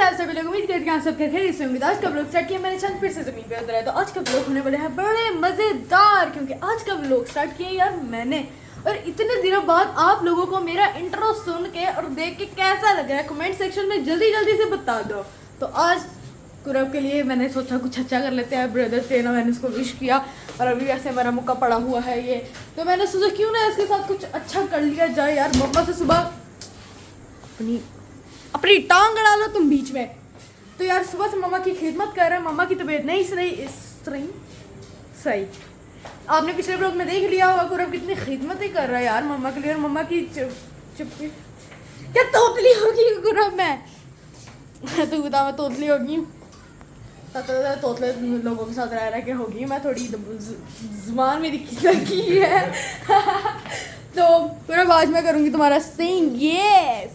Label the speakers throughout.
Speaker 1: हाल सभी लोग, उम्मीद करते हैं सब खैरियत से होंगे। आज का व्लॉग स्टार्ट किया मैंने चंद फिर से ज़मीन पे उतरा है, तो आज का व्लॉग होने वाले हैं बड़े मज़ेदार, क्योंकि आज का व्लॉग स्टार्ट किया यार मैंने, और इतने दिनों बाद आप लोगों को मेरा इंट्रो सुन के और देख के कैसा लगा है कमेंट सेक्शन में जल्दी जल्दी से बता दो। तो आज कुरब के लिए मैंने सोचा कुछ अच्छा कर लेते हैं, ब्रदर्स डे ना, मैंने उसको विश किया और अभी वैसे मेरा मुक्का पड़ा हुआ है ये, तो मैंने सोचा क्यों ना इसके साथ कुछ अच्छा कर लिया जाए यार। मम्मा से सुबह अपनी टांग अड़ा लो तुम बीच में, तो यार सुबह से मम्मा की खिदमत कर रहे हैं। मम्मा की तबीयत नहीं सही। आपने पिछले ब्लॉग में देख लिया होगा कुरब कितनी खिदमतें कर रहा है यार मम्मा के लिए, और मम्मा की चुप क्या तोतली होगी कुरब में तो बता मैं तोतली होगी, तोतले लोगों के साथ रह के होगी, मैं थोड़ी जुबान मेरी खिसकी है तो कुरब आज मैं करूँगी तुम्हारा सिंग यस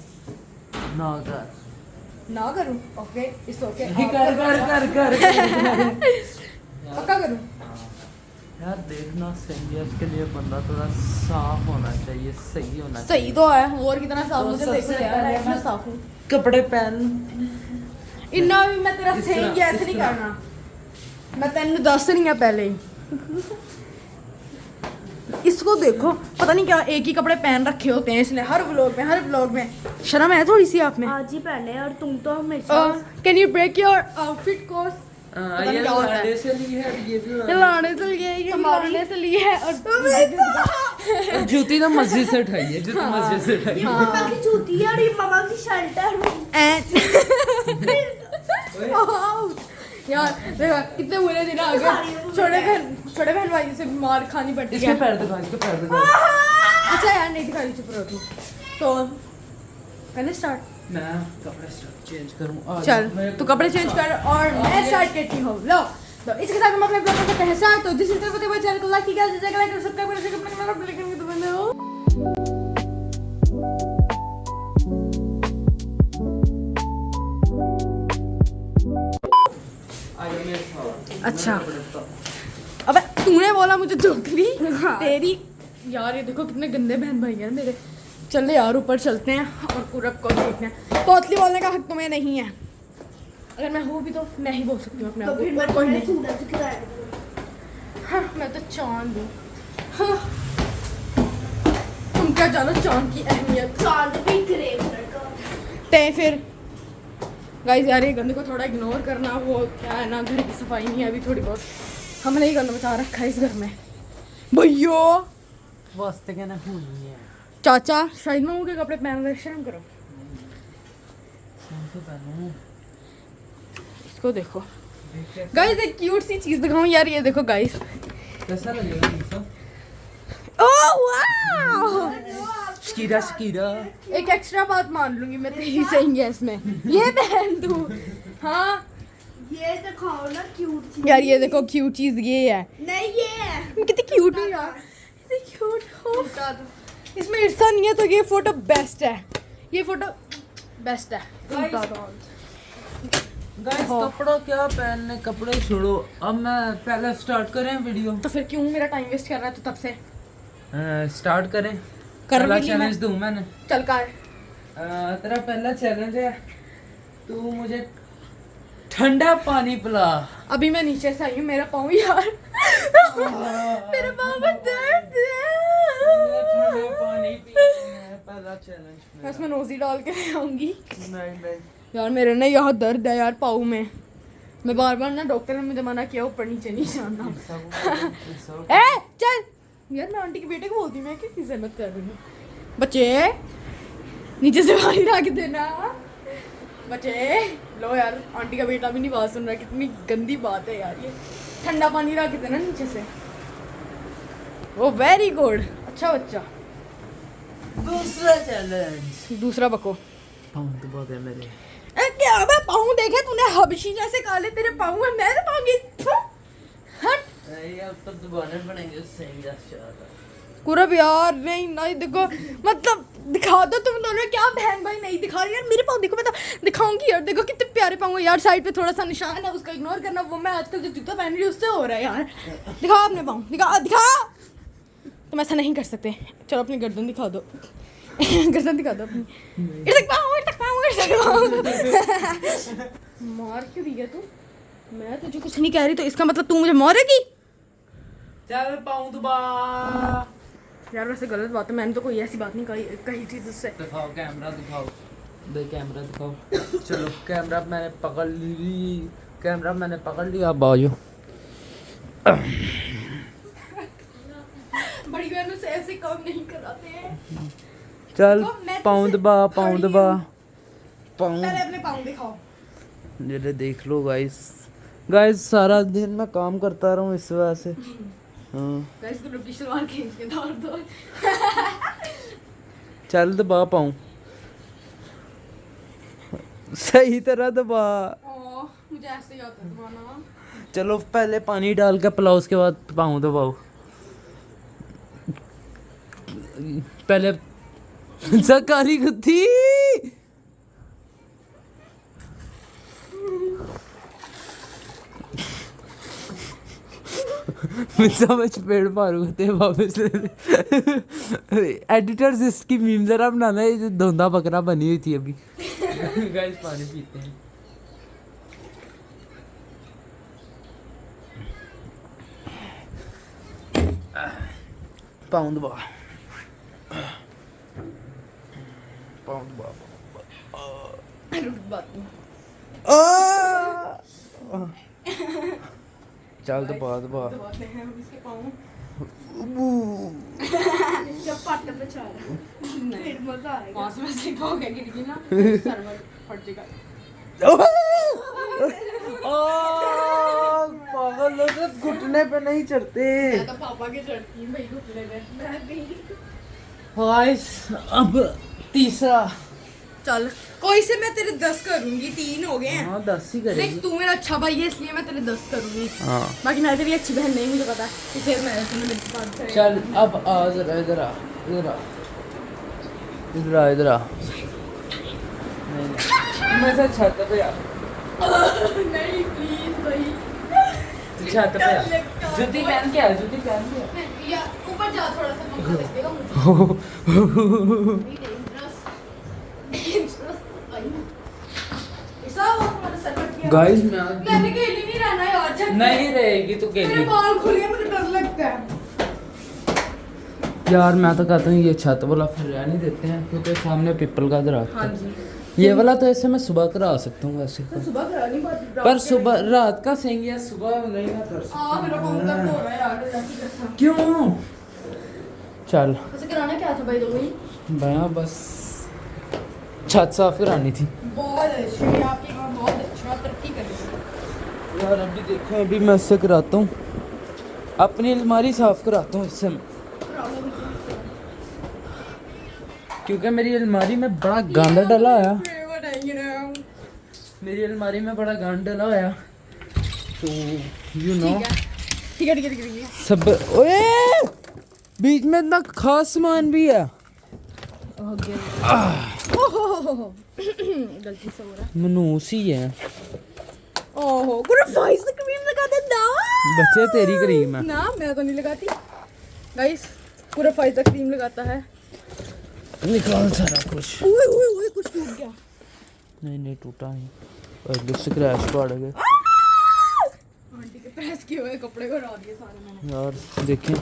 Speaker 1: ना करूँ ओके इट्स ओके कर पक्का करूँ
Speaker 2: यार। देखना सही है, इसके लिए बंदा थोड़ा साफ होना चाहिए, सही होना चाहिए।
Speaker 1: सही तो है, और कितना साफ मुझे
Speaker 2: तो
Speaker 1: देखो यार, मैं इतना साफ हूँ।
Speaker 2: कपड़े पहन
Speaker 1: इन्ना भी मैं तेरा सही ऐसे नहीं करना, मैं तेन दस रही हूँ पहले ही। इसको देखो पता नहीं क्या एक ही कपड़े पहन रखे होते हैं इसने हर व्लॉग में शर्म है थोड़ी सी आप में।
Speaker 3: आज ही पहने और तुम तो हमेशा
Speaker 1: can you break your outfit course?
Speaker 2: ये लाने से लिए है, ये भी
Speaker 1: लाने से लिए है, लाने से लिए है, और
Speaker 2: जूती ना मस्जिद से उठाई है, जूती मस्जिद से उठाई
Speaker 3: ये मम्मा की जूती है और ये मम्मा की शर्ट है।
Speaker 1: यार देखो कितने बुरे दिन आ गए, छोटे बहन भाई से मार खानी पड़ती
Speaker 2: इसके
Speaker 1: है।
Speaker 2: पैर दिखा, इसके पैर दिखा।
Speaker 1: अच्छा यार नहीं दिखा रही, चुप रहो तुम। तो पहले स्टार्ट
Speaker 2: मैं कपड़े चेंज करूं।
Speaker 1: चल तू कपड़े चेंज कर और मैं स्टार्ट करती हूँ। लो तो इसके साथ हम अपने ब्लॉग को करते हैं स्टार्ट। तो दिस इज द चैनल को लाइक कीजिए, लाइक और सब्सक्राइब करें, अपने बेल आइकन को दबाना हो। अच्छा अबे तूने बोला मुझे चुगली तेरी यार। ये देखो कितने गंदे बहन भाई हैं मेरे। चले यार ऊपर चलते हैं और कुरब को देखते हैं। तोतली बोलने का हक तुम्हें नहीं है, अगर मैं हूँ भी तो मैं ही बोल सकती हूँ अपने आप को, और कोई नहीं। हाँ मैं तो चांद हूँ। हाँ तुम क्या जानो चांद की अहमियत।
Speaker 3: चांद भी ग्रे कलर का
Speaker 1: ते फिर गाइस यार ये गंदे को थोड़ा इग्नोर करना, वो क्या है ना घर की सफाई नहीं है अभी थोड़ी बहुत, हमने ही गंद मचा रखा है इस घर में भैया।
Speaker 2: वास्ते क्या ना होनी है
Speaker 1: चाचा शायद मैं के कपड़े पहन रहे, शर्म करो। इसको देखो गाइस, एक क्यूट सी चीज दिखाऊं यार, ये देखो गाइस
Speaker 2: कैसा लगेगा ये सब।
Speaker 1: ओह वाओ
Speaker 2: शकीरा
Speaker 1: एक एक्स्ट्रा बात मान लूंगी मैं तेरी सही है इसमें, ये पहन तू। हाँ
Speaker 3: ये दिखाओ ना क्यूट चीज।
Speaker 1: यार ये देखो क्यूट चीज ये है,
Speaker 3: नहीं ये है
Speaker 1: कितनी क्यूट है यार, कितनी क्यूट हो। इसमें ईर्षा नहीं है तो ये फोटो बेस्ट है, ये फोटो बेस्ट है।
Speaker 2: गाइस कपड़ा क्या पहनने, कपड़े छोड़ो, अब मैं पहले स्टार्ट करें वीडियो।
Speaker 1: तो फिर क्यों मेरा टाइम वेस्ट कर रहा है तो तब से
Speaker 2: स्टार्ट करें।
Speaker 1: कर
Speaker 2: पहला
Speaker 1: भी ली
Speaker 2: चैलेंज
Speaker 1: मैं।
Speaker 2: दूं मैंने।
Speaker 1: चल कर।
Speaker 2: तेरा पहला चैलेंज है, तू मुझे ठंडा पानी पिला।
Speaker 1: अभी मैं नीचे से आई हूँ, मेरा पाँव यार मेरे पाँव में दर्द है।
Speaker 2: ठंडा पानी पीना है, पहला चैलेंज
Speaker 1: मैं इसमें नोजी डाल के ले आऊंगी।
Speaker 2: नहीं
Speaker 1: यार मेरे ना यहाँ दर्द है यार पाँव में, मैं बार बार ना डॉक्टर ने मुझे मना किया ऊपर नीचे नहीं जाना। ए चल यार, मैं आंटी के बेटे को बोलती हूँ, मैं कितनी जहमत कर रही हूँ। बच्चे नीचे से पानी ला के देना, बच्चे लो यार, आंटी का बेटा भी नहीं बात सुन रहा, कितनी गंदी बात है यार ये। ठंडा पानी ला के देना नीचे से। वो वेरी गुड, अच्छा बच्चा।
Speaker 2: दूसरा चैलेंज।
Speaker 1: दूसरा बको।
Speaker 2: पाँव तो बहुत है मेरे।
Speaker 1: क्या मैं पाँव देखे तूने, हबशी जैसे काले तेरे पाँव है, मैं तो पाऊंगी। हट
Speaker 2: अब तो दुबारा बनेंगे सही
Speaker 1: कुरब यार, नहीं नहीं देखो, मतलब दिखा दो तुम दोनों, क्या बहन भाई नहीं दिखा रही यार मेरे पाँव देखो, मैं तो दिखाऊंगी यार। देखो कितने प्यारे पाँव है यार, साइड पे थोड़ा सा निशान है उसका इग्नोर करना, वो मैं आजकल जो जूता पहन रही हूँ उससे हो रहा है यार। दिखाओ अपने पाँव, दिखा तुम ऐसा नहीं कर सकते। चलो अपनी गर्दन दिखा दो गर्दन दिखा दो अपनी। इधर तक पाँव फिर से दबाऊं? मार क्यों रही है तू? मैं तुझे कुछ नहीं कह रही तो इसका मतलब तू मुझे मारेगी?
Speaker 2: चल पाऊं दबा।
Speaker 1: यार वैसे गलत बात है, मैंने तो कोई ऐसी बात नहीं कही थी तुझसे।
Speaker 2: दिखाओ कैमरा दिखाओ, दे कैमरा दिखाओ। चलो कैमरा मैंने पकड़ ली, कैमरा मैंने पकड़ लिया। अब आ जाओ।
Speaker 1: बड़ी बहनों से ऐसे काम नहीं कराते हैं।
Speaker 2: चल
Speaker 1: तो मैं
Speaker 2: पाऊं
Speaker 1: तुझसे
Speaker 2: दबा, पाऊं
Speaker 1: खड़ी
Speaker 2: दबा,
Speaker 1: हूँ।
Speaker 2: पाऊं।
Speaker 1: पहले अपने पाँव दिखाओ।
Speaker 2: ये देख लो गाइस, गाइस सारा दिन मैं काम करता रहूं इस वजह से। हाँ
Speaker 1: गाइस को लोग की सलवार खींच के दौड़ दो।
Speaker 2: चल दबा पाऊं, सही तरह दबा।
Speaker 1: ओह, मुझे ऐसे ही आता है दबाना।
Speaker 2: चलो पहले पानी डाल के पिलाओ, उसके बाद पाऊं दबाओ। पहले सरकारी गुत्थी। मैं समझ पेड़ मारूंगा ते वापस एडिटर्स इसकी मीम जरा बनाना है, ये धोंधा बकरा बनी हुई थी अभी। गाइस पानी पीते हैं। पाउंड बा, पाउंड बा।
Speaker 1: रुक बात नहीं।
Speaker 2: चल दबा दबा।
Speaker 1: दबाते हैं हम इसके पाँव।
Speaker 3: जब पट पे चढ़ फिर मजा आएगा।
Speaker 1: वहाँ से मैं सीधा हो गया गिर ना, सर्वर फट जाएगा।
Speaker 2: पागल लोग घुटने पे नहीं चढ़ते।
Speaker 1: मैं तो पापा के चढ़ती हूँ भाई घुटने पे।
Speaker 3: मैं भी
Speaker 2: गाइस अब तीसरा।
Speaker 1: चल कोई से मैं तेरे 10 करूंगी, 3 हो गए हैं।
Speaker 2: हाँ 10 ही
Speaker 1: देख
Speaker 2: करेगी।
Speaker 1: तू मेरा अच्छा भाई है इसलिए मैं तेरे 10 करूंगी।
Speaker 2: हाँ
Speaker 1: बाकी मैं तेरी अच्छी बहन नहीं, मुझे पता है, इसलिए मैं तुम्हें मेरी बात करें।
Speaker 2: चल अब आ जरा इधर आ, इधर आ, इधर आ, इधर आ। नहीं नहीं मैं सच छत पे आ,
Speaker 1: नहीं प्लीज भाई।
Speaker 2: तू छत पे आ। जूती पहन के आ, जूती पहन के आ।
Speaker 1: या ऊपर जा, थोड़ा सा पंखा लग जाएगा मुझे।
Speaker 2: गाइस
Speaker 1: मैंने अकेली नहीं रहना यार, छत पे।
Speaker 2: नहीं रहेगी तू
Speaker 1: मेरे
Speaker 2: अकेली।
Speaker 1: बाल खुले, मुझे डर लगता है।
Speaker 2: यार मैं तो कहता हूँ ये छत वाला फिर रहने देते हैं, क्योंकि सामने पीपल का दरख्त
Speaker 1: हाँ
Speaker 2: है।
Speaker 1: जी,
Speaker 2: ये वाला तो ऐसे मैं सुबह करा सकता हूँ वैसे
Speaker 1: तो सुबह करा नहीं पाती।
Speaker 2: पर सुबह रात का सही है, सुबह नहीं मैं कर
Speaker 1: मेरा फोन तक हो
Speaker 2: सकता।
Speaker 1: रहा है यार, ऐसी कसम।
Speaker 2: क्यों? चल
Speaker 1: वैसे कराना क्या था भाई दो भाई?
Speaker 2: भैया बस छत साफ करानी थी।
Speaker 1: बहुत अच्छी आपकी काम, बहुत अच्छा, तरक्की कर रही है।
Speaker 2: यार अभी देखो, अभी मैं इससे कराता हूँ, अपनी अलमारी साफ कराता हूँ इससे, क्योंकि मेरी अलमारी में बड़ा गंद डला है। मेरी अलमारी में बड़ा गंद डला है, तो यू नो
Speaker 1: ठीक है ठीक है ठीक है।
Speaker 2: सब। ओए बीच में इतना खास सामान भी है।
Speaker 1: गलती से हो रहा है।
Speaker 2: मनूस ही है।
Speaker 1: ओहो पूरा फेस क्रीम लगा दे ना।
Speaker 2: बच्चे तेरी क्रीम है।
Speaker 1: ना मैं तो नहीं लगाती गाइस, पूरा फेस क्रीम लगाता है।
Speaker 2: निकाल सारा कुछ।
Speaker 1: ओए ओए ओए कुछ टूट गया।
Speaker 2: नहीं नहीं टूटा नहीं, पहले स्क्रैच पड़ गए।
Speaker 1: आंटी के प्रेस किए हुए कपड़े को उड़ा दिए सारे मैंने।
Speaker 2: यार देखें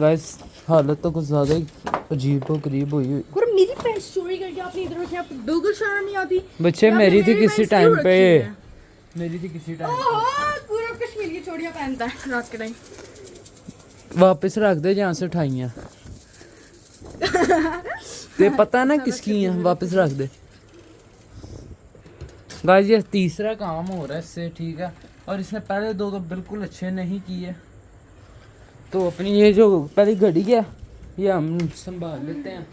Speaker 2: गाइस, हालत तो कुछ ज़्यादा ही अजीब व करीब हुई हुई।
Speaker 1: और मेरी पैंट चोरी करके आपने इधर रखी, आपको बिल्कुल शर्म नहीं आती?
Speaker 2: बच्चे
Speaker 1: या
Speaker 2: मेरी
Speaker 1: फिर
Speaker 2: थी
Speaker 1: मेरी
Speaker 2: किसी
Speaker 1: पैंट्स
Speaker 2: टाइम
Speaker 1: क्यों
Speaker 2: पे,
Speaker 1: रखी हैं?
Speaker 2: मेरी थी किसी टाइम
Speaker 1: ओहो पूरा कश्मीर की चोड़ियां पहनता है रात के टाइम।
Speaker 2: वापस रख दे जहाँ से उठाई हैं। ते पता ना किसकी हैं, वापस रख दे। गाइस ये तीसरा काम हो रहा है इससे, ठीक है, और इसने पहले दो तो बिल्कुल अच्छे नहीं किए, तो अपनी ये जो पहली घड़ी है ये हम संभाल लेते हैं।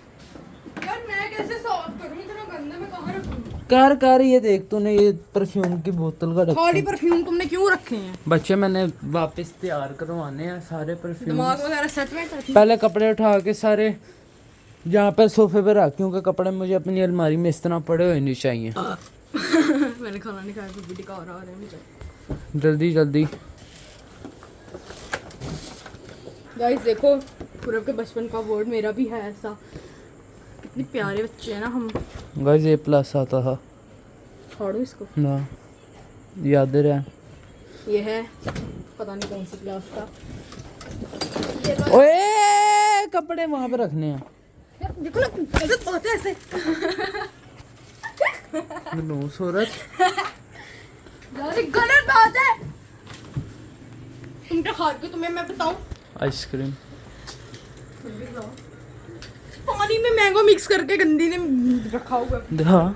Speaker 1: यार मैं कैसे साफ करूं, इतना गंदा मैं कहां रखूं?
Speaker 2: कार ये देख तूने ये परफ्यूम की बोतल का
Speaker 1: खाली
Speaker 2: रखा।
Speaker 1: परफ्यूम तुमने क्यों रखे हैं?
Speaker 2: बच्चे मैंने वापस तैयार करवाने हैं सारे परफ्यूम।
Speaker 1: दिमाग वगैरह सेट में करती
Speaker 2: पहले कपड़े उठा के सारे यहाँ पे सोफे पे रख, क्योंकि कपड़े मुझे अपनी अलमारी में इस तरह पड़े हुए नहीं चाहिए।
Speaker 1: मैंने खाना नहीं खाया, फिर भी टिका रहा है मुझे।
Speaker 2: जल्दी जल्दी।
Speaker 1: गाइस देखो पूरब के बचपन का वर्ड मेरा भी है ऐसा, कितने प्यारे बच्चे हैं ना हम।
Speaker 2: गाइस A+ आता था
Speaker 1: फाड़ो इसको।
Speaker 2: ना, याद रहा।
Speaker 1: ये है पता नहीं कौन सी क्लास का।
Speaker 2: ओए कपड़े वहां पे रखने हैं।
Speaker 1: यार देखो ना गलत बात है ऐसे।
Speaker 2: नो सूरत
Speaker 1: यार ये गलत बात है। तुम क्या खा रहे हो तुम्हें मैं बताऊं?
Speaker 2: आइसक्रीम।
Speaker 1: पानी में मैंगो मिक्स करके गंदी ने रखा हुआ है।
Speaker 2: हाँ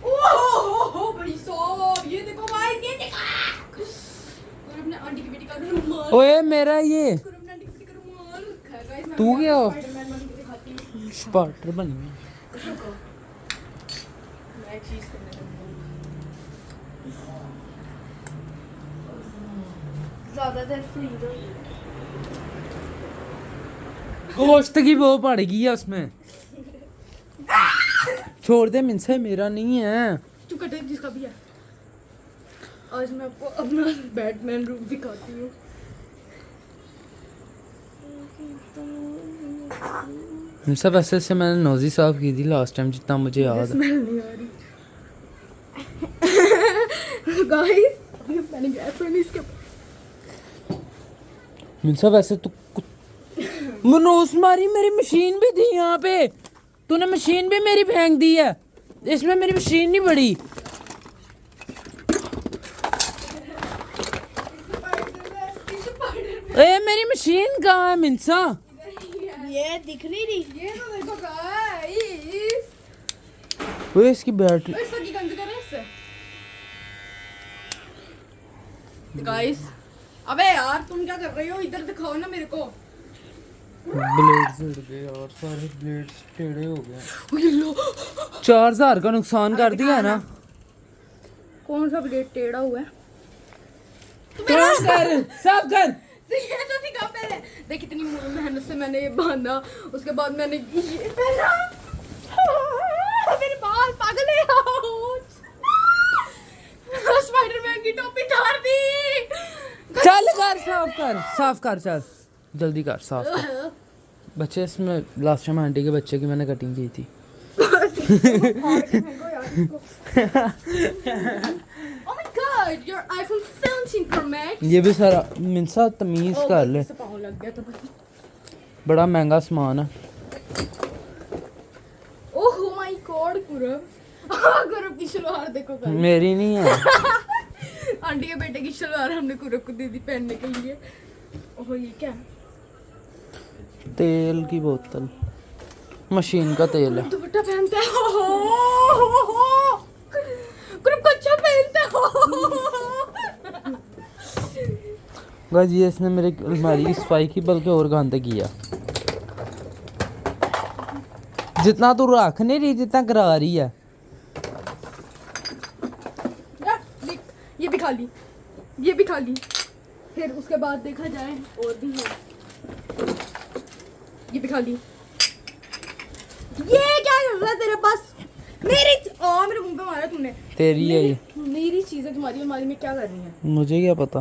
Speaker 1: ओह भाई साहब ये देखो भाई ये देखो। और अपने आंटी की बेटी का रुमाल।
Speaker 2: ओए मेरा ये
Speaker 1: और अपने आंटी की बेटी का रुमाल रखा है गाइस।
Speaker 2: तू क्या हो?
Speaker 1: स्पाइडरमैन बन के दिखाती हूं।
Speaker 2: स्पार्टर बन गया।
Speaker 1: मैं एक चीज करने लगी ज्यादातर फ्री दो।
Speaker 2: गोश्त की वो पड़ गई है उसमें। छोड़ दे मिनसे, मेरा नहीं है।
Speaker 1: तू कटे जिसका भी है। आज मैं आपको अपना बैटमैन रूम दिखाती हूँ।
Speaker 2: सब ऐसे से मैंने नोजी साफ की थी लास्ट टाइम जितना मुझे याद है।
Speaker 1: स्मेल नहीं आ रही। गाइस अभी मैंने गर्लफ्रेंड इसके
Speaker 2: मिनसा वैसे तू मनोस मारी, मेरी मशीन भी थी यहाँ पे, तूने मशीन भी मेरी फेंक दी है। इसमें मेरी मशीन नहीं पड़ी। ए मेरी मशीन कहाँ है मिनसा?
Speaker 3: ये दिख नहीं रही।
Speaker 1: ये तो देखो गाइस।
Speaker 2: ओए इसकी बैटरी
Speaker 1: इसका की गंद कर इससे। गाइस अबे यार तुम क्या कर रही हो? इधर दिखाओ ना मेरे को।
Speaker 2: ब्लेड्स उड़ गए और सारे ब्लेड्स टेढ़े हो गए।
Speaker 1: ये लो
Speaker 2: 4000 का नुकसान कर दिया है ना।
Speaker 1: कौन सा ब्लेड टेढ़ा हुआ है?
Speaker 2: साफ कर, साफ कर।
Speaker 1: तो ये तो दिखा पहले। देख कितनी मेहनत से मैंने ये बांधा। उसके बाद मैंने ये पहना। मेरे बाल पागल है। स्पाइडरमैन की टोपी उतार दी।
Speaker 2: चल कर, साफ कर, साफ कर, चल जल्दी कर, साफ कर। बच्चे इसमें लास्ट टाइम आंटी के बच्चे की मैंने कटिंग की थी।
Speaker 1: Oh my God, your iPhone 17 Pro Max।
Speaker 2: ये भी सारा मिनसा तमीज कर ले,
Speaker 1: इससे पाँव लग गया तो बस।
Speaker 2: बड़ा महंगा सामान है।
Speaker 1: ओह माय गॉड कुरब की शलवार देखो गाइस।
Speaker 2: मेरी नहीं है।
Speaker 1: आंटी के बेटे की शलवार हमने कुरब को दे दी पहनने के लिए। ओह ये क्या है?
Speaker 2: तेल की बोतल, मशीन का तेल है।
Speaker 1: दुपट्टा पहनते हो। कुरब को अच्छा पहनते हो।
Speaker 2: गाइस ये इसने मेरी अलमारी की सफाई की बल्कि और गंद किया। जितना तू रख नहीं रही जितना करा रही है।
Speaker 1: यार देख ये भी खा ली, ये भी खा ली। फिर उसके बाद देखा जाए और भी है। ये भी खा ली। ये क्या कर रहा है तेरे पास? मेरे मुंह पे मारा तूने।
Speaker 2: तेरी है ये।
Speaker 1: मेरी चीजें तुम्हारी अलमारी में क्या कर रही हैं?
Speaker 2: मुझे क्या पता।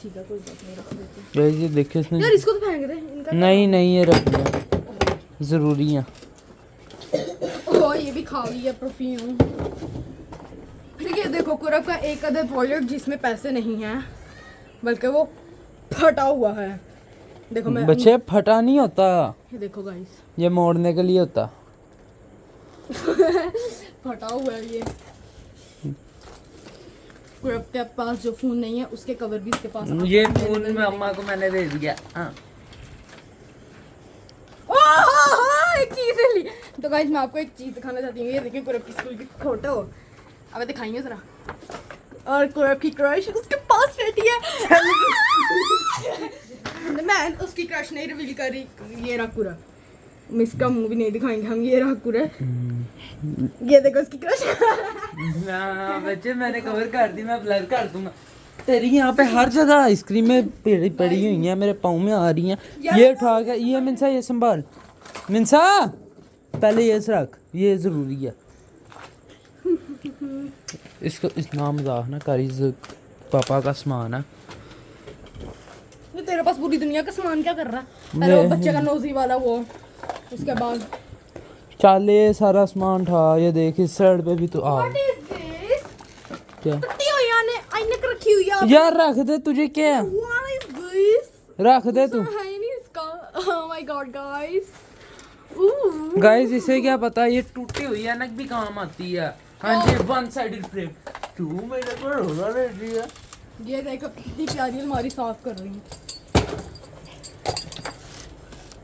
Speaker 1: ठीक है कोई बात नहीं, रख देते हैं।
Speaker 2: गाइस ये देखिए इसने।
Speaker 1: यार इसको तो फेंक दे इनका।
Speaker 2: नहीं नहीं ये रखना जरूरी है।
Speaker 1: ओह ये भी खा गई है परफ्यूम। फिर ये देखो कुरब का एक अदद वॉलेट जिसमें पैसे नहीं हैं बल्कि वो फटा हुआ है। देखो मैं
Speaker 2: बच्चे फटा नहीं होता,
Speaker 1: ये देखो गाइस
Speaker 2: ये मोड़ने के लिए होता।
Speaker 1: फटा हुआ है ये। कुरब के पास जो फोन नहीं है उसके कवर भी इसके पास।
Speaker 2: ये फोन में अम्मा को मैंने दे दिया। हाँ।
Speaker 1: ओह एक चीज ली। तो गाइस मैं आपको एक चीज दिखाना चाहती हूँ। ये देखिए कुरब की स्कूल की फोटो। अब दिखाइए जरा। और कुरब की क्रश उसके पास बैठी है। मैं उसकी क्रश नहीं रिवील कर रही। ये रहा कुरब। इसका मुंह भी नहीं दिखाएंगे हम। ये रहा कुरब। ये देखो उसकी क्रश।
Speaker 2: ना बच्चे मैंने कवर कर दी, मैं ब्लर कर दूंगा। तेरी यहाँ पे हर जगह आइसक्रीम में पड़ी पड़ी हुई हैं, मेरे पाँव में आ रही हैं। ये उठा के ये मिनसा ये संभाल। मिनसा पहले ये रख, ये जरूरी है। इसको इतना मजाक ना करी, पापा का सामान है।
Speaker 1: ये तेरे पास पूरी दुनिया का सामान क्या कर रहा है? पहले वो बच्चे का नोजी वाला वो, उसके बाद
Speaker 2: चल ये सारा सामान था, ये देख इस साइड पे भी तो आ।
Speaker 1: What is this?
Speaker 2: क्या
Speaker 1: टूटी हुई यानी आइनक रखी हुई है।
Speaker 2: यार रख दे, तुझे क्या है?
Speaker 1: What is this?
Speaker 2: रख दे तू।
Speaker 1: है ही नहीं इसका। Oh my god guys.
Speaker 2: Guys इसे क्या पता, ये टूटी हुई ऐनक भी काम आती है। हाँ जी, वन साइडेड फ्रेम। तू मेरे पर होना नहीं दिया।
Speaker 1: ये देखो कितनी प्यारी अलमारी साफ कर रही है।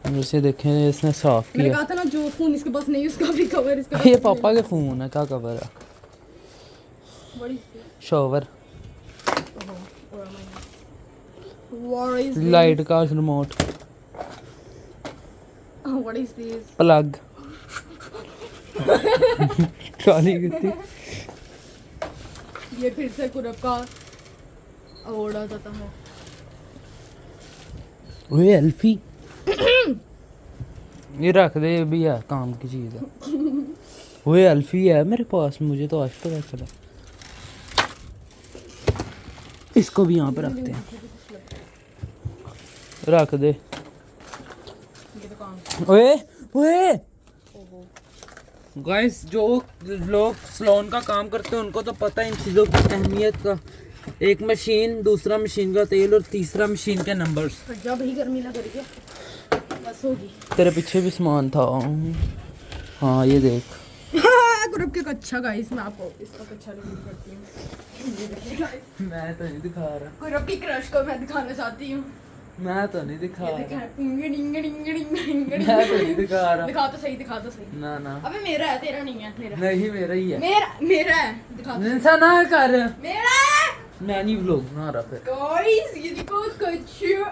Speaker 2: वैसे देखें इसने साफ
Speaker 1: मैंने
Speaker 2: किया।
Speaker 1: कहा था ना जो फोन इसके पास नहीं उसका भी कवर इसका।
Speaker 2: ये पापा के फोन है, क्या कवर है?
Speaker 1: बड़ी
Speaker 2: shower,
Speaker 1: What is this?
Speaker 2: Light का remote,
Speaker 1: What is this?
Speaker 2: Plug. काली कितनी।
Speaker 1: ये फिर से कुरब का अवार्ड आ जाता है।
Speaker 2: ओए एल्फी। ये रख दे, ये भी है काम की चीज है। ओए एल्फी है मेरे पास, मुझे तो आज पता चला। इसको भी यहाँ पे रखते हैं, रख दे।
Speaker 1: ये तो काम।
Speaker 2: ओए ओए गाइस, जो लोग सलोन का काम करते हैं उनको तो पता है इन चीज़ों की अहमियत का। एक मशीन, दूसरा मशीन का तेल और तीसरा मशीन के नंबर्स।
Speaker 1: जब ही गर्मी लग रही है बस होगी।
Speaker 2: तेरे पीछे भी सामान था। हाँ ये देख।
Speaker 1: कुरब के कच्चा गाइस, मैं आपको इसका कच्चा रिव्यू करती हूँ।
Speaker 2: मैं तो नहीं दिखा रहा,
Speaker 1: कुरब की क्रश को मैं दिखाना चाहती हूँ।
Speaker 2: मैं तो नहीं दिखा
Speaker 1: ये
Speaker 2: रहा,
Speaker 1: देखा डिंग डिंग डिंग डिंग डिंग डिंग।
Speaker 2: मैं तो नहीं दिखा रहा।
Speaker 1: दिखा तो सही, दिखा तो सही।
Speaker 2: ना ना,
Speaker 1: अबे मेरा है, तेरा नहीं है। मेरा
Speaker 2: नहीं मेरा ही है।
Speaker 1: मेरा मेरा है, दिखा तो।
Speaker 2: ऐसा ना कर,
Speaker 1: मेरा है
Speaker 2: मैं नहीं व्लॉग बना रहा फिर।
Speaker 1: गाइस, ये देखो कच्चा।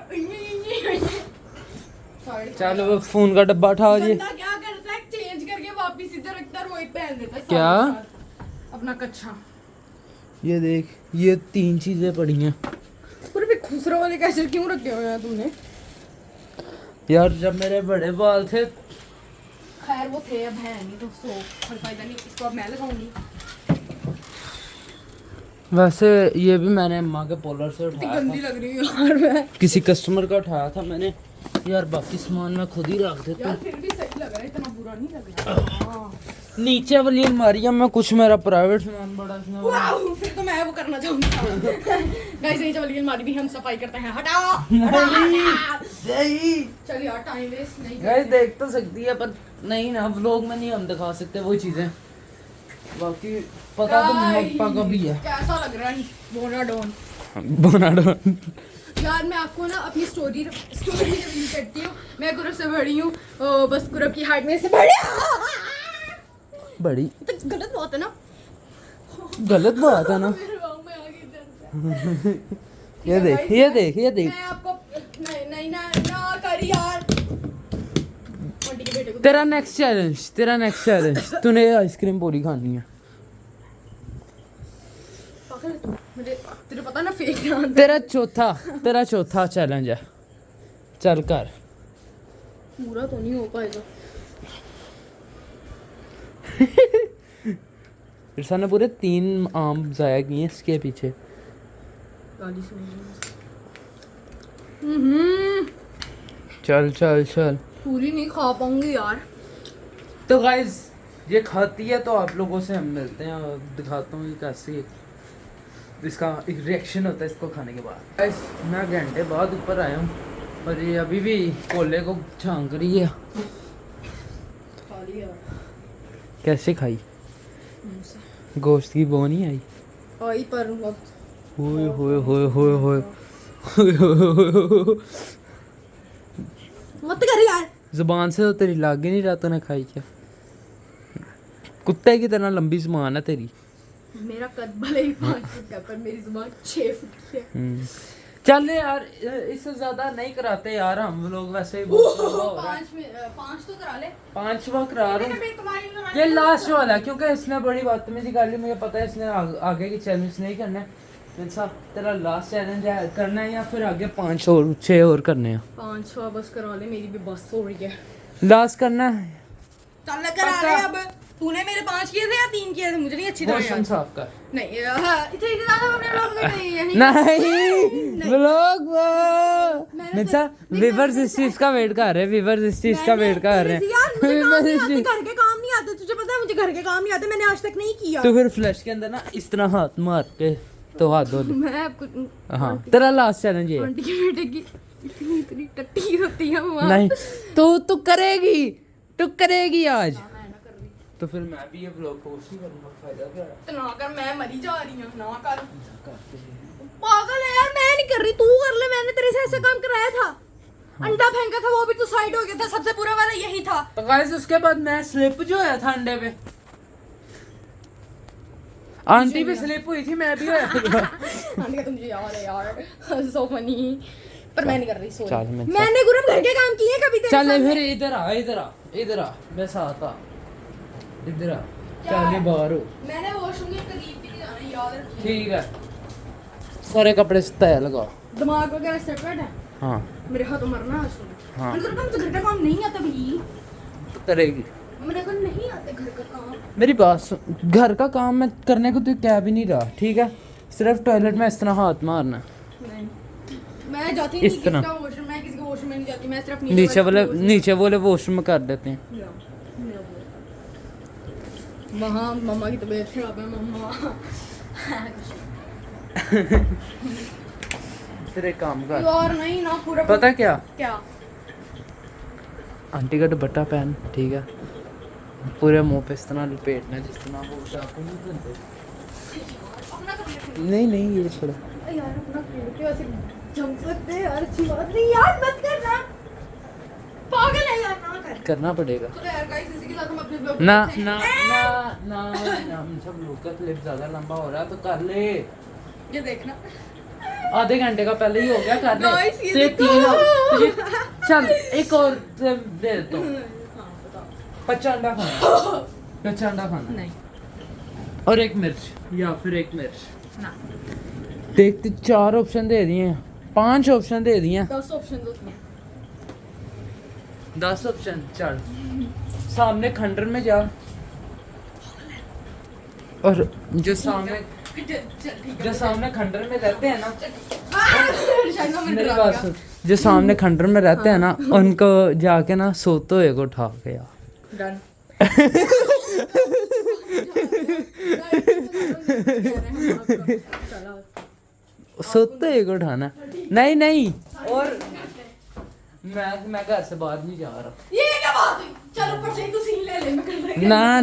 Speaker 1: सॉरी।
Speaker 2: चलो वो फोन का डब्बा उठाओ जी।
Speaker 1: बंदा क्या करता है, चेंज करके वापस इधर रखता है और वही पहन देता है
Speaker 2: क्या?
Speaker 1: साथ ही साथ। अपना कच्चा।
Speaker 2: ये देख, ये 3 चीजें पड़ी हैं
Speaker 1: पूरे पे खुसरो वाले कैसे क्यों रखे हुए हैं तूने?
Speaker 2: यार। जब मेरे बड़े बाल थे,
Speaker 1: खैर वो थे, अब है नहीं तो सो कोई फायदा नहीं, इसको अब मैं लगाऊंगी।
Speaker 2: वैसे ये भी मैंने अम्मा के पोलर से
Speaker 1: कितनी
Speaker 2: उठाया
Speaker 1: गंदी
Speaker 2: था,
Speaker 1: लग रही है यार मैं।
Speaker 2: किसी कस्टमर का उठाया था मैंने। यार बाकी सामान मैं खुद ही रख देता
Speaker 1: यार
Speaker 2: हूँ।
Speaker 1: फिर भी सही लग रहा है, इतना बुरा नहीं लग रहा। हाँ।
Speaker 2: नीचे वाली अलमारियाँ में कुछ मेरा प्राइवेट सामान बड़ा इसमें वाला।
Speaker 1: वाह, फिर तो मैं वो करना चाहूंगा। गाइस नीचे वाली अलमारी भी हम सफाई करते हैं। हटाओ हटाओ। चल यार टाइम वेस्ट नहीं
Speaker 2: गाइस
Speaker 1: करते।
Speaker 2: देख तो सकती है पर नहीं ना, व्लॉग में नहीं हम दिखा सकते वो चीजें। बाकी पता तो मप्पा का भी है।
Speaker 1: कैसा लग रहा है बोनाडोन?
Speaker 2: बोनाडोन।
Speaker 1: यार मैं आपको ना अपनी स्टोरी रिवील करती हूँ। मैं कुरब से बड़ी हूँ, बस कुरब की हाइट में से बड़ी।
Speaker 2: बड़ी
Speaker 1: तो गलत बात है ना?
Speaker 2: गलत बात है ना।
Speaker 1: मेरे गाँव में आ गई इधर।
Speaker 2: ये देख, ये देख, ये देख।
Speaker 1: मैं आपको नहीं नहीं ना कर यार। बंटी के बेटे को
Speaker 2: तेरा नेक्स्ट चैलेंज, तूने आइसक्रीम पूरी खानी है।
Speaker 1: पागल है तू? मुझे तेरे पता ना फेक ना।
Speaker 2: तेरा चौथा चैलेंज है। चल कर।
Speaker 1: पूरा तो नहीं हो पाएगा।
Speaker 2: इरफान ने पूरे 3 आम जाया किए इसके पीछे।
Speaker 1: गाली सुनी।
Speaker 2: चल चल चल।
Speaker 1: पूरी नहीं खा पाऊंगी यार।
Speaker 2: तो गाइस ये खाती है तो आप लोगों से हम मिलते हैं और दिखाता हूँ कैसे इसका एक रिएक्शन होता है इसको खाने के बाद। गाइस मैं घंटे बाद ऊपर आया हूँ और ये अभी भी कोले को झांक रही है।
Speaker 1: खा लिया
Speaker 2: कैसे खाई?
Speaker 1: मुझसे।
Speaker 2: गोश्त की बो नहीं आई?
Speaker 1: आई पर वक्त
Speaker 2: होए होए होए होए होए।
Speaker 1: मत कर यार।
Speaker 2: जुबान से तो तेरी लाग ही नहीं रहा, तूने खाई क्या? कुत्ते की तरह लंबी जुबान है तेरी।
Speaker 1: मेरा कद भले ही 5 फुट का पर मेरी जुबान 6 फुट की है।
Speaker 2: चल यार इससे ज्यादा नहीं कराते यार, हम लोग वैसे ही बहुत लंबा हो रहा है।
Speaker 1: 5 तो करा ले।
Speaker 2: 5वां करा रहा हूँ।
Speaker 1: तुम्हारी
Speaker 2: ये लास्ट वाला है क्योंकि इसने बड़ी बदतमीजी कर ली। मुझे पता है इसने आगे की चैलेंज नहीं करना है। अच्छा तेरा लास्ट चैलेंज है करना है या फिर आगे 5 और 6 और करने हैं?
Speaker 1: 5 बस करा ले, मेरी भी बस हो रही है।
Speaker 2: लास्ट करना है।
Speaker 1: चल करा ले अब। तूने मेरे 5 किए थे या 3 किए थे, मुझे नहीं अच्छी तरह
Speaker 2: वॉशरूम
Speaker 1: याद।
Speaker 2: साफ कर।
Speaker 1: नहीं हाँ, इतने ज्यादा अपने लोग नहीं
Speaker 2: नहीं व्लॉग
Speaker 1: मैंने
Speaker 2: मिर्चा व्यूअर्स इस चीज का वेट कर रहे हैं, व्यूअर्स इस चीज का वेट कर रहे हैं।
Speaker 1: यार मुझे काम नहीं आते,
Speaker 2: व्यूअर्स
Speaker 1: घर के काम नहीं आते, तुझे पता है मुझे घर के काम नहीं आते, मैंने आज तक नहीं किया।
Speaker 2: तो फिर फ्लैश के अंदर ना इस तरह हाथ मार के तो हाथ धो ले।
Speaker 1: मैं आपको
Speaker 2: हाँ तेरा लास्ट चैलेंज ये है।
Speaker 1: आंटी के बेटे की इतनी टट्टी होती है वो।
Speaker 2: नहीं तू करेगी आज। तो फिर मैं भी ये व्लॉग पोस्ट ही करूंगा, फायदा क्या है?
Speaker 1: तो ना कर, मैं मरी जा रही हूँ, ना कर। पागल है यार, मैं नहीं कर रही, तू कर ले, मैंने तेरे से ऐसा काम कराया था। अंडा फेंका था वो भी तू साइड हो गया था, सबसे बुरा वाला यही था।
Speaker 2: तो गाइस उसके बाद मैं स्लिप जो होया था अंडे पे, आंटी भी स्लिप हुई थी, मैं भी होया था।
Speaker 1: आंटी का तो मुझे याद है यार, सो फनी। पर मैं नहीं कर रही, सॉरी।
Speaker 2: चल, मैं
Speaker 1: मैंने गुरम घर के काम किए कभी तेरे
Speaker 2: चल
Speaker 1: सामने?
Speaker 2: फिर इधर आ मैं साथ आ, इधर आ, चल ये बाहर हो।
Speaker 1: मैंने वॉशरूम के करीब भी नहीं जाना, याद रखिए।
Speaker 2: ठीक है सारे कपड़े तय लगाओ।
Speaker 1: दिमाग वगैरह सेपरेट है,
Speaker 2: हाँ
Speaker 1: मेरे हाथ तो मरना है सुन।
Speaker 2: हाँ।
Speaker 1: अंदर काम तो घर का काम नहीं आता भाई,
Speaker 2: तो करेगी।
Speaker 1: मेरे को नहीं आते घर का काम।
Speaker 2: मेरी बात सुन, घर का काम मैं करने को तू कह भी नहीं रहा, ठीक है? सिर्फ टॉयलेट में इस तरह हाथ मारना।
Speaker 1: नहीं, मैं जाती
Speaker 2: इस
Speaker 1: नहीं
Speaker 2: तरह।
Speaker 1: किसी का वॉशरूम, मैं किसी के वॉशरूम में नहीं जाती, मैं सिर्फ
Speaker 2: नीचे वाले वॉशरूम में कर देते हैं।
Speaker 1: वहाँ मम्मा की तबीयत खराब है, मम्मा।
Speaker 2: फिर एक काम कर,
Speaker 1: यार नहीं ना पूरा
Speaker 2: पता क्या,
Speaker 1: क्या
Speaker 2: आंटी का दुपट्टा पहन, ठीक है? पूरे मुंह पे इस तरह लपेटना जिस तरह वो चाकू नहीं बनते।
Speaker 1: अपना कर लेते
Speaker 2: नहीं ये छोड़ा।
Speaker 1: हैं। यार अपना कर के वैसे जम सकते हैं यार, अच्छी बात नहीं यार, मत करना, पागल है यार, ना कर।
Speaker 2: करना पड़ेगा
Speaker 1: तो यार गाइस इसी के साथ हम अपने ब्लॉग
Speaker 2: ना ना ना ना हम सब लोग का क्लिप ज्यादा लंबा हो रहा है तो कर ले।
Speaker 1: ये देखना
Speaker 2: आधे घंटे का पहले ही हो गया, कर ले।
Speaker 1: Guys, ये
Speaker 2: ते
Speaker 1: देखो।
Speaker 2: चल एक और दे देता हूँ।
Speaker 1: हाँ बताओ।
Speaker 2: कच्चा अंडा खाना
Speaker 1: नहीं
Speaker 2: और एक मिर्च या फिर एक मिर्च।
Speaker 1: ना,
Speaker 2: देखते 4 ऑप्शन दे दिए, 5 ऑप्शन दे दिए,
Speaker 1: 10 ऑप्शन होते हैं।
Speaker 2: 10 ऑप्शन। चल सामने खंडर में जा, और जो सामने खंडर में रहते हैं ना, मेरी बात सुन, जो सामने खंडर में रहते हैं ना, उनको जाके ना सोते हुए को उठा के यार।
Speaker 1: डन।
Speaker 2: सोते हुए को उठाना। नहीं और मैं घर से बाहर नहीं जा रहा।
Speaker 1: ये क्या बात हुई? चल ऊपर से तू सीन ले ले, मैं कर रही
Speaker 2: ना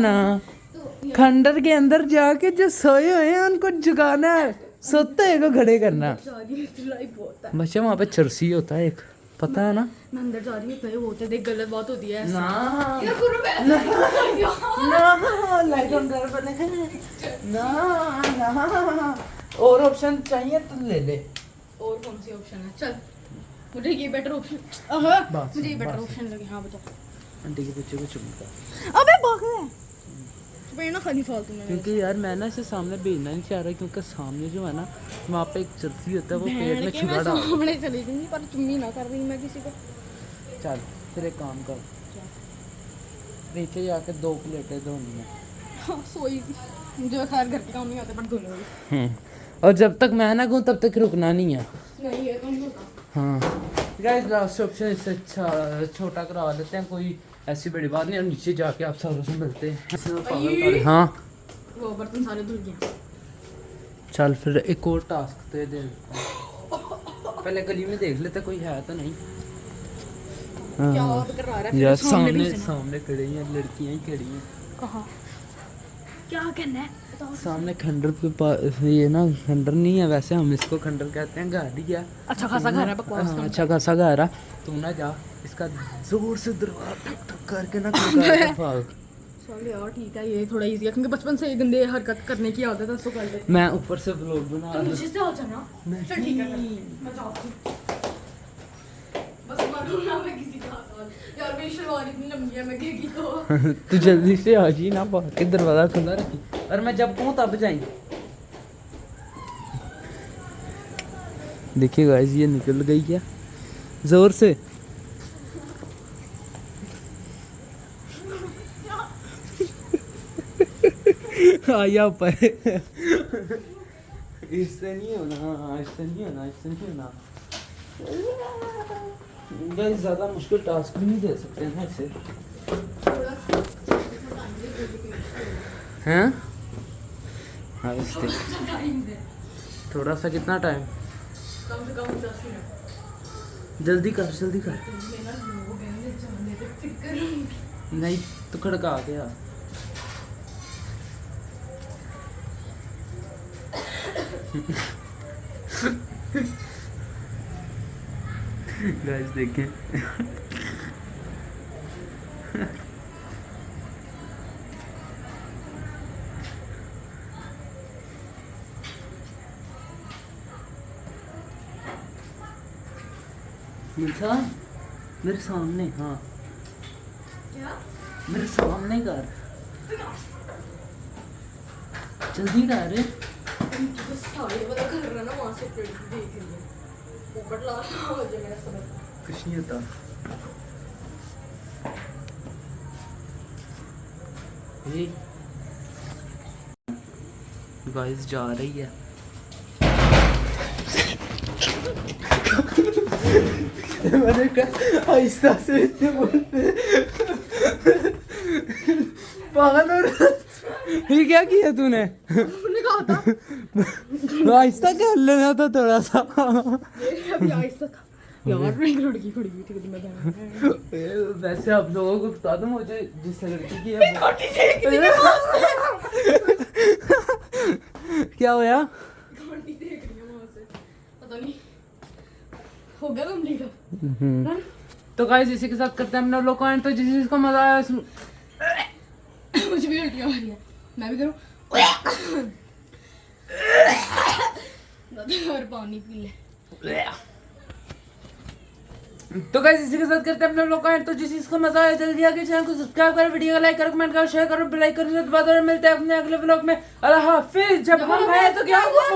Speaker 2: खंडर के अंदर जाके जो सोए हुए हैं उनको जगाना है, सोते हुए को खड़े करना।
Speaker 1: बहुत है।
Speaker 2: बच्चे वहाँ पे चरसी होता है एक, पता है ना?
Speaker 1: मैं अंदर जा रही हूँ, इतना ही होते देख, गलत बात होती है ऐसे।
Speaker 2: ना
Speaker 1: यार गुरु
Speaker 2: लाइट ऑन कर पहले। ना और ऑप्शन चाहिए तो ले ले।
Speaker 1: और कौन सी ऑप्शन है? चल मुझे ये बेटर ऑप्शन,
Speaker 2: बस,
Speaker 1: मुझे ये बेटर
Speaker 2: बस।
Speaker 1: ऑप्शन लगे। हाँ बताओ।
Speaker 2: आंटी के बच्चे को चुमका,
Speaker 1: अबे पागल है, ना खाली फालतू में।
Speaker 2: क्योंकि यार मैं ना इसे सामने भेजना नहीं चाह रहा, क्योंकि सामने जो है ना वहाँ पे एक चरसी होता है, वो पेट में छुरा डाल।
Speaker 1: सामने चली जाऊंगी, पर तुम ही ना कर रही मैं किसी को।
Speaker 2: चल फिर एक काम कर, नीचे जाके 2 प्लेटें धोनी है।
Speaker 1: हाँ सोई थी, मुझे खैर घर के काम नहीं आते, पर धो लूंगी।
Speaker 2: और जब तक मैं ना कहूँ तब तक रुकना नहीं है।
Speaker 1: नहीं है तुम धोना।
Speaker 2: हाँ गाइस लास्ट ऑप्शन इससे अच्छा छोटा करवा लेते हैं, कोई ऐसी बड़ी बात नहीं, और नीचे जाके आप सारों से मिलते हैं। हाँ
Speaker 1: वो बर्तन सारे धुल गए।
Speaker 2: चल फिर एक और टास्क दे देता हूं। पहले गली में देख लेते कोई है तो नहीं।
Speaker 1: क्या
Speaker 2: हाँ
Speaker 1: बात कर रहा है?
Speaker 2: यार
Speaker 1: भी से ना।
Speaker 2: सामने खड़ी हैं लड़कियां ही खड़ी हैं।
Speaker 1: कहाँ? क्या कहना है बताओ।
Speaker 2: सामने खंडर पे ये ना खंडर नहीं है वैसे, हम इसको खंडर कहते हैं, गाड़ी है।
Speaker 1: अच्छा खासा घर है, बकवास
Speaker 2: हाँ,
Speaker 1: कम।
Speaker 2: अच्छा खासा घर है। तू ना जा, इसका जोर से दरवाजा ठक ठक करके ना खड़का के भाग।
Speaker 1: चल यार ठीक है, ये थोड़ा इजी है क्योंकि बचपन से ये गंदे हरकत करने की आदत है, उसको कर लेते
Speaker 2: मैं ऊपर से व्लॉग बना
Speaker 1: हैं।
Speaker 2: रहा
Speaker 1: मुझे से हो जाना। चल ठीक है, मैं जाती हूँ। बस मानो ना मैं किसी का हाथ। यार मेरी शलवार इतनी लंबी है, मैं गिरगी तो।
Speaker 2: तू जल्दी से आ जी ना, बाहर के दरवाजा खुला रखी, और मैं जब कहूँ तब जाएंगे। देखिए गाइस ये निकल गई क्या जोर से। आया ऊपर इससे नहीं होना, इससे नहीं होना, इससे नहीं होना। गाइस ज़्यादा मुश्किल टास्क भी नहीं दे सकते ना इसे। हैं? हाँ इससे थोड़ा सा कितना टाइम?
Speaker 1: कम से कम 10 मिनट।
Speaker 2: जल्दी कर, जल्दी कर।
Speaker 1: मेरा लोग हैं जाने दे, फिक्र
Speaker 2: नहीं तो खड़का गया। गाइस देखें मिर्जा मेरे सामने, हाँ
Speaker 1: क्या?
Speaker 2: मेरे सामने कर, जल्दी कर।
Speaker 1: तो सारे वाला कर रहा ना, वहाँ से लड़की देख रही है, पोपट ला रहा हो जाए मेरा समझ।
Speaker 2: कुछ नहीं होता। गाइस जा रही है। मैंने कहा आहिस्ता से इतने बोलते पागल हो रहा। ये क्या किया तूने?
Speaker 1: तूने कहा था
Speaker 2: आहिस्ता कर लेना था थोड़ा सा।
Speaker 1: अभी आहिस्ता था यार, एक लड़की खड़ी हुई थी मैं
Speaker 2: वैसे आप लोगों को बता दूं, मुझे जिस लड़की की है क्या हुआ?
Speaker 1: घंटी देख रही हूँ वहाँ से, पता नहीं हो गया कंप्लीट।
Speaker 2: तो गाइस इसी के साथ करते हैं अपना लोग को एंड। तो जिस चीज को मजा आया
Speaker 1: मुझे भी उल्टी आ रही है, मैं भी करूँ और पानी पी ले।
Speaker 2: तो गाइस इसी के साथ करते हैं अपने लोग का एंड। तो जिस चीज को मजा आया जल्दी आके चैनल को सब्सक्राइब करो, वीडियो को लाइक करो, कमेंट करो, शेयर करो, बेल आइकन को दबा दो। मिलते हैं अपने अगले व्लॉग में। अल्लाह हाफिज। जब हम आए तो क्या हुआ?